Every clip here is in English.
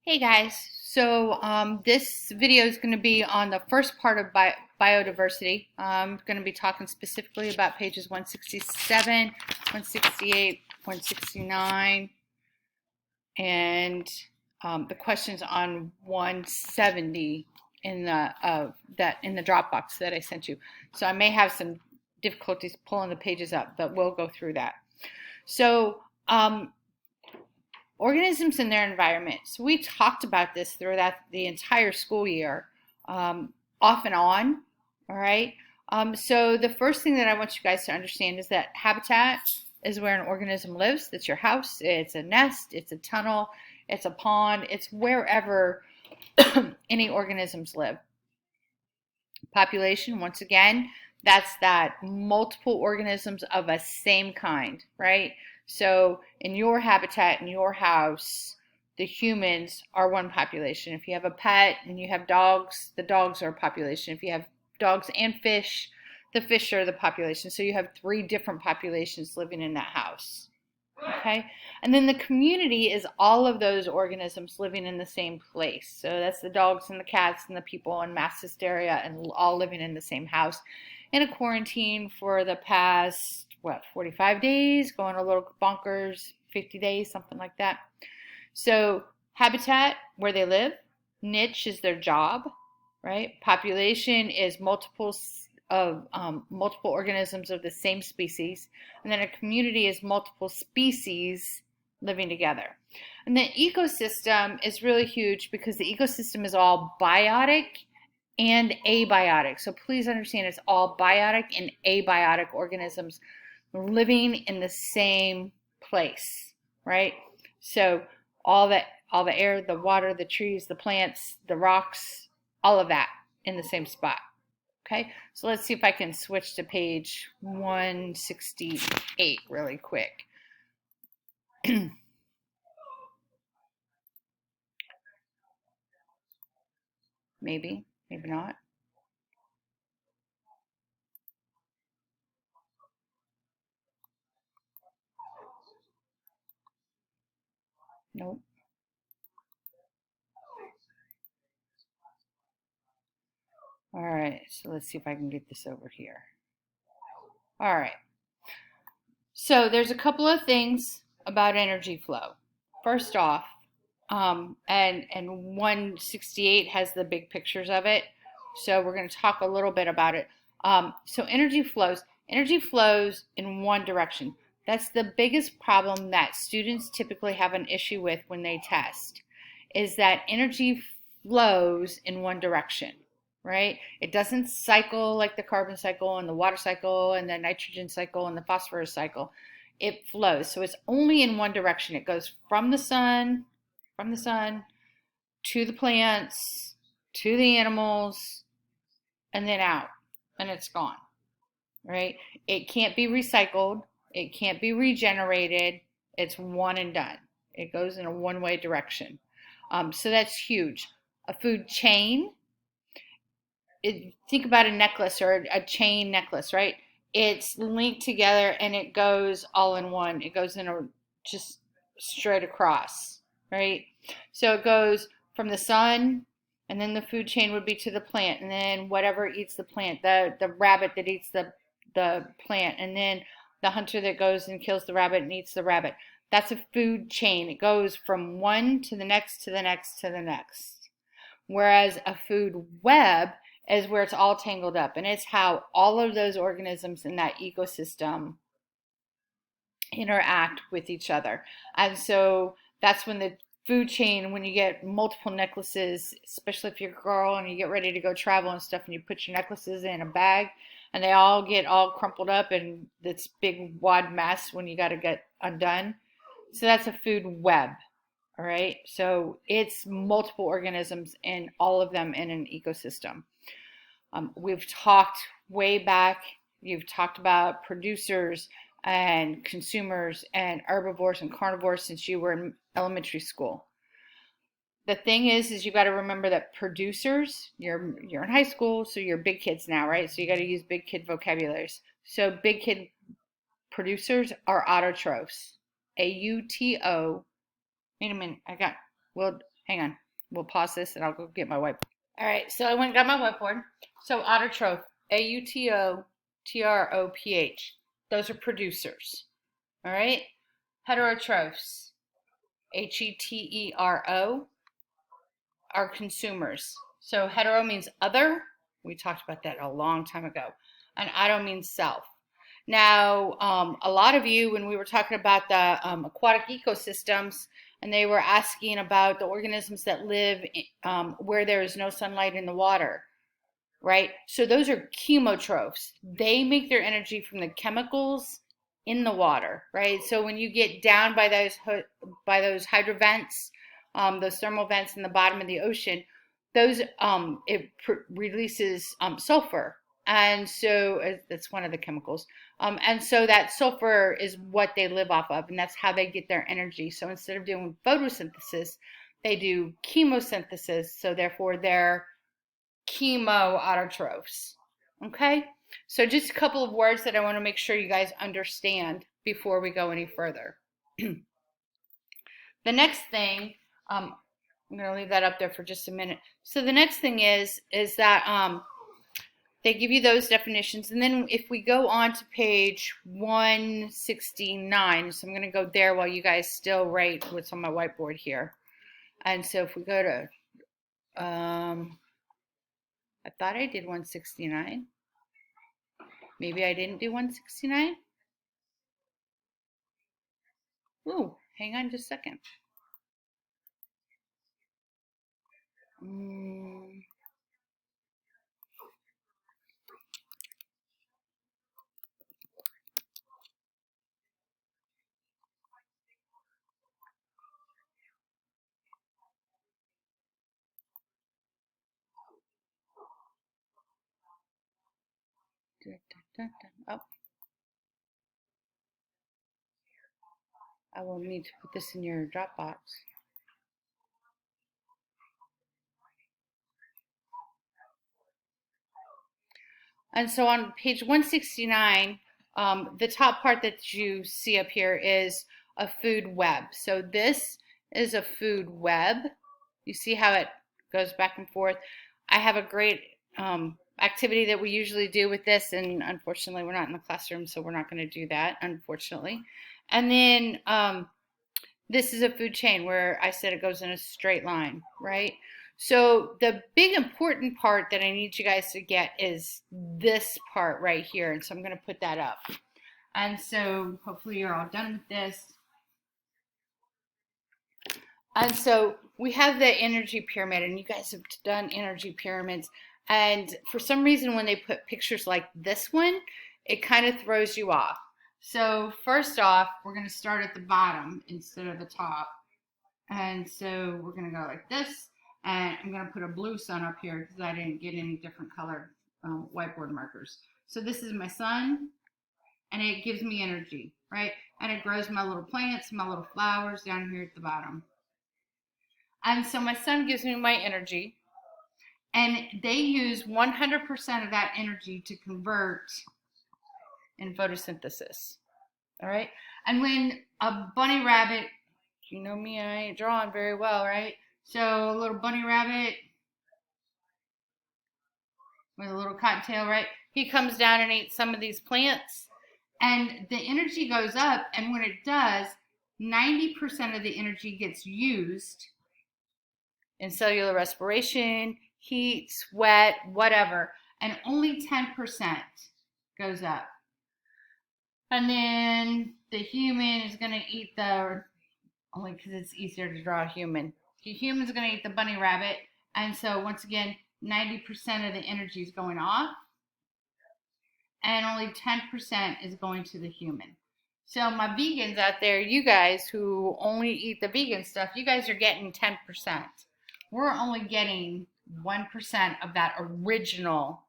Hey guys, so this video is going to be on the first part of biodiversity. I'm going to be talking specifically about pages 167, 168, 169, and the questions on 170 in the Dropbox that I sent you. So I may have some difficulties pulling the pages up, but we'll go through that. So organisms in their environment. So we talked about this throughout the entire school year, off and on. All right. So the first thing that I want you guys to understand is that habitat is where an organism lives. That's your house. It's a nest. It's a tunnel. It's a pond. It's wherever any organisms live. Population, once again, that's that multiple organisms of a same kind, right? So in your habitat, in your house, the humans are one population. If you have a pet and you have dogs, the dogs are a population. If you have dogs and fish, the fish are the population. So you have three different populations living in that house. Okay, and then the community is all of those organisms living in the same place. So that's the dogs and the cats and the people in mass hysteria and all living in the same house in a quarantine for the past, 45 days, going a little bonkers, 50 days, something like that. So habitat, where they live. Niche is their job, right? Population is multiple organisms of the same species, and then a community is multiple species living together. And the ecosystem is really huge because the ecosystem is all biotic and abiotic. So please understand it's all biotic and abiotic organisms living in the same place, right? So all the air, the water, the trees, the plants, the rocks, all of that in the same spot. Okay, so let's see if I can switch to page 168 really quick. Maybe, maybe not. Nope. All right, so let's see if I can get this over here. All right, so there's a couple of things about energy flow. First off, and 168 has the big pictures of it, so we're going to talk a little bit about it. So energy flows. Energy flows in one direction. That's the biggest problem that students typically have an issue with when they test, is that energy flows in one direction, right? It doesn't cycle like the carbon cycle and the water cycle and the nitrogen cycle and the phosphorus cycle. It flows. So it's only in one direction. It goes from the sun to the plants, to the animals, and then out, and it's gone, right? It can't be recycled. It can't be regenerated. It's one and done. It goes in a one-way direction. So that's huge. A food chain, think about a necklace or a chain necklace, right? It's linked together and it goes all in one. It goes in a just straight across, right? So it goes from the sun, and then the food chain would be to the plant, and then whatever eats the plant, the rabbit that eats the plant, and then the hunter that goes and kills the rabbit and eats the rabbit. That's a food chain. It goes from one to the next to the next to the next. Whereas a food web is where it's all tangled up, and it's how all of those organisms in that ecosystem interact with each other. And so that's when the food chain, when you get multiple necklaces, especially if you're a girl and you get ready to go travel and stuff, and you put your necklaces in a bag and they all get all crumpled up and this big wad mess when you got to get undone. So that's a food web. All right, so it's multiple organisms and all of them in an ecosystem. We've talked way back, you've talked about producers and consumers and herbivores and carnivores since you were in elementary school. The thing is you got to remember that producers, you're in high school, so you're big kids now, right? So you got to use big kid vocabularies. So big kid producers are autotrophs. AUTO. Wait a minute, well, Hang on. We'll pause this and I'll go get my whiteboard. All right, so I went and got my whiteboard. So autotroph, A-U-T-O-T-R-O-P-H. Those are producers. All right. Heterotrophs, H-E-T-E-R-O, are consumers. So hetero means other. We talked about that a long time ago. And auto means self. Now, a lot of you, when we were talking about the aquatic ecosystems, and they were asking about the organisms that live where there is no sunlight in the water, right? So those are chemotrophs. They make their energy from the chemicals in the water, right? So when you get down by those hydrovents, those thermal vents in the bottom of the ocean, those releases sulfur, and so that's one of the chemicals. And so that sulfur is what they live off of, and that's how they get their energy. So instead of doing photosynthesis, they do chemosynthesis. So therefore, they're chemoautotrophs. Okay? So just a couple of words that I want to make sure you guys understand before we go any further. The next thing, I'm going to leave that up there for just a minute. So the next thing is that they give you those definitions, and then if we go on to page 169, so I'm going to go there while you guys still write what's on my whiteboard here. And so if we go to, I thought I did 169. Maybe I didn't do 169. Ooh, hang on just a second. Oh, I will need to put this in your Dropbox. And so on page 169, the top part that you see up here is a food web. So this is a food web. You see how it goes back and forth. I have a great activity that we usually do with this, and unfortunately we're not in the classroom, so we're not going to do that, unfortunately. And then this is a food chain where I said it goes in a straight line, right? So the big important part that I need you guys to get is this part right here. And so I'm going to put that up. And so hopefully you're all done with this. And so we have the energy pyramid, and you guys have done energy pyramids. And for some reason, when they put pictures like this one, it kind of throws you off. So first off, we're going to start at the bottom instead of the top. And so we're going to go like this. And I'm going to put a blue sun up here because I didn't get any different colored whiteboard markers. So this is my sun, and it gives me energy, right? And it grows my little plants, my little flowers down here at the bottom. And so my sun gives me my energy, and they use 100% of that energy to convert in photosynthesis, all right? And when a bunny rabbit, you know me, I ain't drawing very well, right? So a little bunny rabbit with a little cottontail, right? He comes down and eats some of these plants, and the energy goes up, and when it does, 90% of the energy gets used in cellular respiration, heat, sweat, whatever, and only 10% goes up. And then the human is going to eat only because it's easier to draw a human. The human's going to eat the bunny rabbit, and so once again, 90% of the energy is going off, and only 10% is going to the human. So my vegans out there, you guys who only eat the vegan stuff, you guys are getting 10%. We're only getting 1% of that original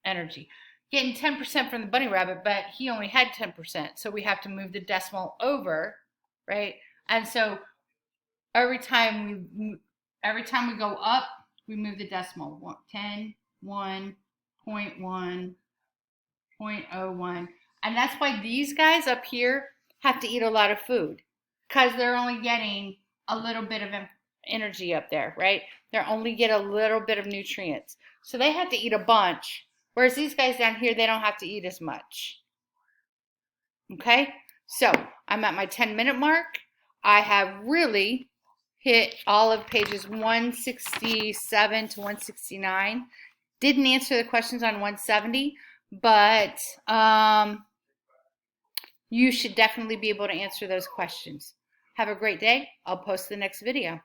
energy. Getting 10% from the bunny rabbit, but he only had 10%. So we have to move the decimal over, right? And so every time we go up, we move the decimal. 10, 1, 0.1, 0.01. And that's why these guys up here have to eat a lot of food, because they're only getting a little bit of energy up there, right? They only get a little bit of nutrients. So they have to eat a bunch, whereas these guys down here, they don't have to eat as much. Okay, so I'm at my 10-minute mark. I have really hit all of pages 167 to 169. Didn't answer the questions on 170, but you should definitely be able to answer those questions. Have a great day. I'll post the next video.